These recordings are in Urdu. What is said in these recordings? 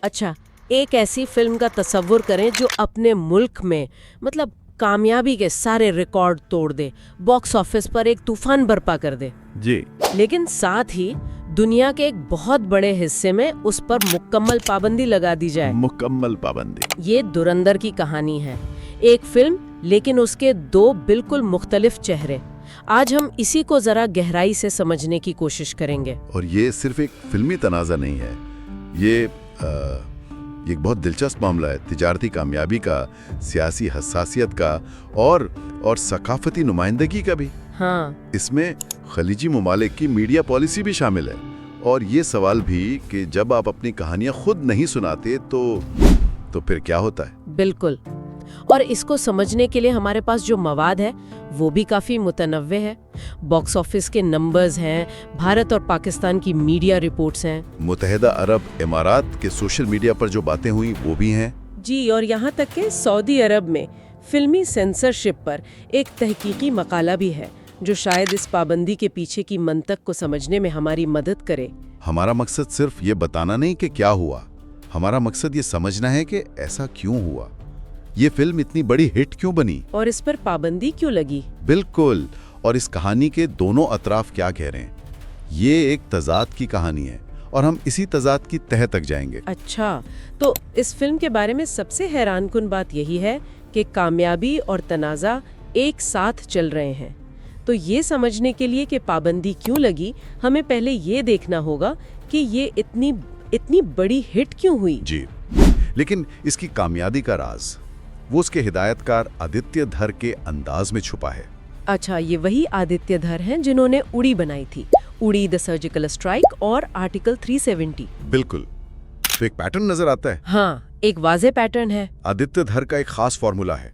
اچھا، ایک ایسی فلم کا تصور کریں جو اپنے ملک میں مطلب کامیابی کے سارے ریکارڈ توڑ دے، باکس آفس پر ایک طوفان برپا کر دے، جی لیکن ساتھ ہی دنیا کے ایک بہت بڑے حصے میں اس پر مکمل پابندی لگا دی جائے۔ مکمل پابندی۔ یہ دھرندر کی کہانی ہے، ایک فلم لیکن اس کے دو بالکل مختلف چہرے۔ آج ہم اسی کو ذرا گہرائی سے سمجھنے کی کوشش کریں گے۔ اور یہ صرف ایک فلمی تنازع نہیں ہے، یہ ایک بہت دلچسپ معاملہ ہے، تجارتی کامیابی کا، سیاسی حساسیت کا اور ثقافتی نمائندگی کا بھی۔ ہاں، اس میں خلیجی ممالک کی میڈیا پالیسی بھی شامل ہے، اور یہ سوال بھی کہ جب آپ اپنی کہانیاں خود نہیں سناتے تو پھر کیا ہوتا ہے؟ بالکل۔ اور اس کو سمجھنے کے لیے ہمارے پاس جو مواد ہے وہ بھی کافی متنوع ہے۔ باکس آفس کے نمبرز ہیں، بھارت اور پاکستان کی میڈیا رپورٹس ہیں، متحدہ عرب امارات کے سوشل میڈیا پر جو باتیں ہوئیں وہ بھی ہیں، جی، اور یہاں تک کہ سعودی عرب میں فلمی سینسرشپ پر ایک تحقیقی مقالہ بھی ہے جو شاید اس پابندی کے پیچھے کی منطق کو سمجھنے میں ہماری مدد کرے۔ ہمارا مقصد صرف یہ بتانا نہیں کہ کیا ہوا، ہمارا مقصد یہ سمجھنا ہے کہ ایسا کیوں ہوا، یہ فلم اتنی بڑی ہٹ کیوں بنی، اور اس پر پابندی کیوں لگی۔ بالکل، اور اس کہانی کے دونوں اطراف کیا کہہ رہے ہیں۔ یہ ایک تضاد کی کہانی ہے اور ہم اسی تضاد کی تہہ تک جائیں گے۔ اچھا، تو اس فلم کے بارے میں سب سے حیران کن بات یہی ہے کہ کامیابی اور تنازع ایک ساتھ چل رہے ہیں۔ تو یہ سمجھنے کے لیے کہ پابندی کیوں لگی، ہمیں پہلے یہ دیکھنا ہوگا کہ یہ اتنی بڑی ہٹ کیوں ہوئی۔ جی، لیکن اس کی کامیابی کا راز وہ اس کے ہدایت کار آدتیہ دھر کے انداز میں چھپا ہے۔ اچھا، یہ وہی آدتیہ دھر ہیں جنہوں نے اڑی بنائی تھی، اڑی دی سرجیکل اسٹرائک اور آرٹیکل 370۔ بالکل، تو ایک پیٹرن نظر آتا ہے۔ ہاں، ایک واضح پیٹرن ہے۔ آدتیہ دھر کا ایک خاص فارمولا ہے،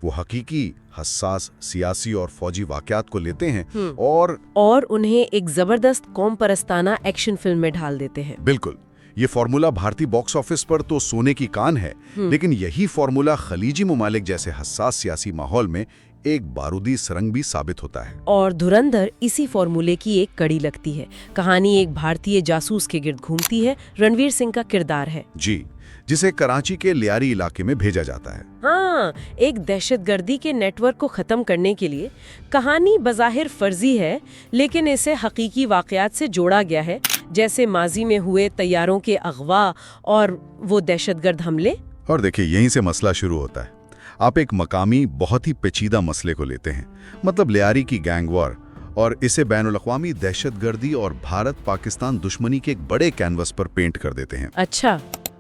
وہ حقیقی، حساس سیاسی اور فوجی واقعات کو لیتے ہیں اور انہیں ایک زبردست قوم پرستانہ ایکشن فلم میں ڈھال دیتے ہیں۔ بالکل، یہ فارمولا بھارتی باکس آفس پر تو سونے کی کان ہے، لیکن یہی فارمولا خلیجی ممالک جیسے حساس سیاسی ماحول میں ایک بارودی سرنگ بھی ثابت ہوتا ہے۔ اور دھرندر اسی فارمولے کی ایک کڑی لگتی ہے۔ کہانی ایک بھارتی جاسوس کے گرد گھومتی ہے، رنویر سنگھ کا کردار ہے، جی، جسے کراچی کے لیاری علاقے میں بھیجا جاتا ہے۔ ہاں، ایک دہشت گردی کے نیٹ ورک کو ختم کرنے کے لیے۔ کہانی بظاہر فرضی ہے، لیکن اسے حقیقی واقعات سے جوڑا گیا ہے، جیسے ماضی میں ہوئے طیاروں کے اغوا اور وہ دہشت گرد حملے۔ اور دیکھیں، یہیں سے مسئلہ شروع ہوتا ہے۔ آپ ایک مقامی بہت ہی پیچیدہ مسئلے کو لیتے ہیں، مطلب لیاری کی گینگ وار، اور اسے بین الاقوامی دہشت گردی اور بھارت پاکستان دشمنی کے ایک بڑے کینوس پر پینٹ کر دیتے ہیں۔ اچھا،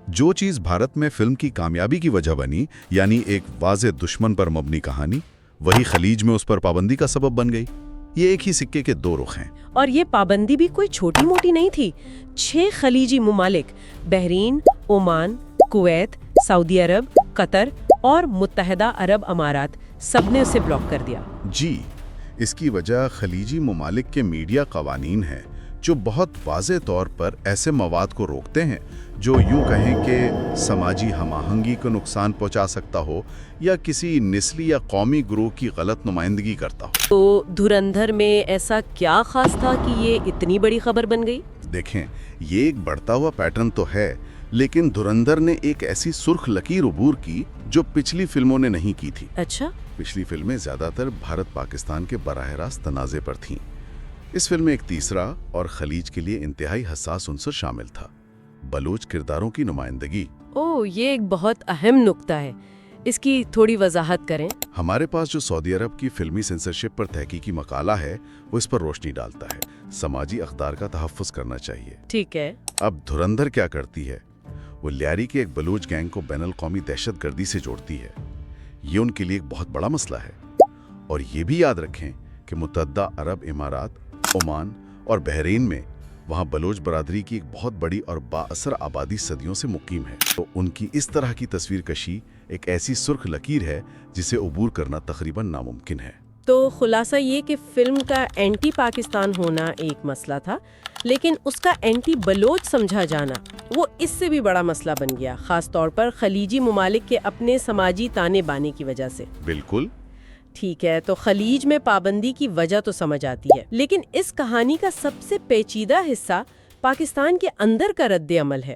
جو چیز بھارت میں فلم کی کامیابی کی وجہ بنی، یعنی ایک واضح دشمن پر مبنی کہانی، وہی خلیج میں اس پر پابندی کا سبب بن گئی۔ یہ ایک ہی سکے کے دو رخ ہیں۔ اور یہ پابندی بھی کوئی چھوٹی موٹی نہیں تھی۔ 6 خلیجی ممالک، بحرین، عمان، کویت، سعودی عرب، قطر اور متحدہ عرب امارات، سب نے اسے بلاک کر دیا۔ جی، اس کی وجہ خلیجی ممالک کے میڈیا قوانین ہیں جو بہت واضح طور پر ایسے مواد کو روکتے ہیں جو یوں کہیں کہ سماجی ہم آہنگی کو نقصان پہنچا سکتا ہو یا کسی نسلی یا قومی گروہ کی غلط نمائندگی کرتا ہو۔ تو دھرندھر میں ایسا کیا خاص تھا کہ یہ اتنی بڑی خبر بن گئی؟ دیکھیں، یہ ایک بڑھتا ہوا پیٹرن تو ہے، لیکن دھرندھر نے ایک ایسی سرخ لکیر عبور کی جو پچھلی فلموں نے نہیں کی تھی۔ اچھا، پچھلی فلمیں زیادہ تر بھارت پاکستان کے براہ راست تنازع پر تھیں۔ اس فلم میں ایک تیسرا اور خلیج کے لیے انتہائی حساس عنصر شامل تھا، بلوچ کرداروں کی نمائندگی۔ یہ ایک بہت اہم نقطہ ہے، اس کی تھوڑی وضاحت کریں۔ ہمارے پاس جو سعودی عرب کی فلمی سینسرشپ پر تحقیقی مقالہ ہے وہ اس پر روشنی ڈالتا ہے۔ سماجی اقدار کا تحفظ کرنا چاہیے۔ ٹھیک ہے۔ اب دھرندھر کیا کرتی ہے؟ وہ لیاری کی ایک بلوچ گینگ کو بین الاقوامی دہشت گردی سے جوڑتی ہے۔ یہ ان کے لیے ایک بہت بڑا مسئلہ ہے۔ اور یہ بھی یاد رکھیں کہ متحدہ عرب امارات، عمان اور بحرین میں وہاں بلوچ برادری کی ایک بہت بڑی اور با اثر آبادی صدیوں سے مقیم ہے۔ تو ان کی اس طرح کی تصویر کشی ایک ایسی سرخ لکیر ہے جسے عبور کرنا تقریباً ناممکن ہے۔ تو خلاصہ یہ کہ فلم کا اینٹی پاکستان ہونا ایک مسئلہ تھا، لیکن اس کا اینٹی بلوچ سمجھا جانا وہ اس سے بھی بڑا مسئلہ بن گیا، خاص طور پر خلیجی ممالک کے اپنے سماجی تانے بانے کی وجہ سے۔ بالکل۔ ٹھیک ہے، تو خلیج میں پابندی کی وجہ تو سمجھ آتی ہے، لیکن اس کہانی کا سب سے پیچیدہ حصہ پاکستان کے اندر کا رد عمل ہے۔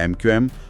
MQM